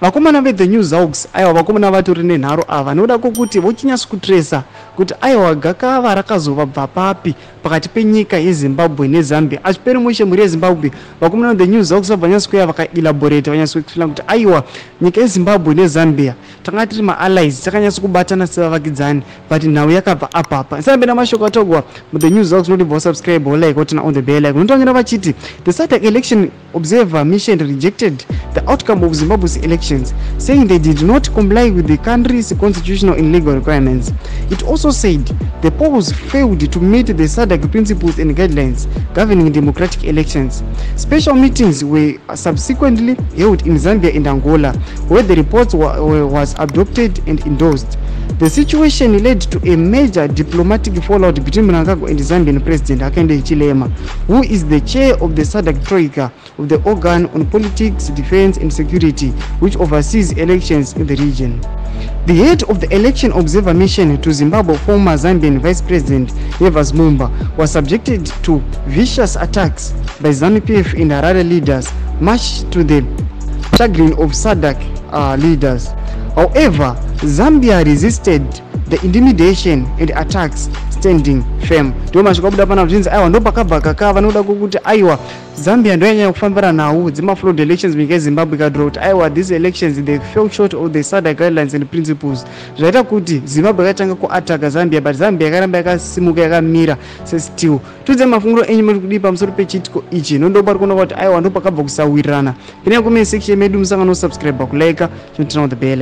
vakomana ve the new Sabc aiwa vakomana vatori nenharo ava noda kuti vochinyasa kutresa kuti aiwa gakava rakazobva papi pakati penyika yeZimbabwe neZambia. Achiperi mushe muri yeZimbabwe vakomana the new Sabc vabva nyasa kuya vakaelaborate vanyasa kuexplain kuti aiwa nyika yeZimbabwe neZambia tanga tiri maallies takanyasa kubatana sevavakidzani but nhau yakabva apapa. Nsambe namashoko atogwa the new Sabc noti subscribe like whatna on the bell like unotangira vachiti the SADC election observer mission rejected the outcome of Zimbabwe's elections, saying they did not comply with the country's constitutional and legal requirements. It also said the polls failed to meet the SADC principles and guidelines governing democratic elections. Special meetings were subsequently held in Zambia and Angola, where the reports was adopted and endorsed. The situation led to a major diplomatic fallout between Mnangagwa and the Zambian President ED and Hichilema, who is the chair of the SADC Troika, of the organ on politics, defense and security, which oversees elections in the region. The head of the election observer mission to Zimbabwe, former Zambian Vice President Evers Mumba, was subjected to vicious attacks by ZANU-PF and Harare leaders, much to the chagrin of SADC leaders. However, Zambia resisted the intimidation and attacks, standing firm. Ndoma shikabuda pana zvins aiwa ndo pakabva kakava noda kuti aiwa Zambia ndo yanya kufambira nawo dzima fraud elections mike Zimbabwe ka drought. Aiwa these elections they fell short of the SADC guidelines and principles. Zvaita kuti Zimbabwe yakatanga ku attack Zambia but Zambia yakaramba yakasimuka yakamira still. Tudze mafunguro enyu muri kudi pamusoro pechitiko ichi ndo pari kuona kuti aiwa ndo pakabva kusawirirana. Pine comment section medu musanga no subscribe ku like, turn on the bell.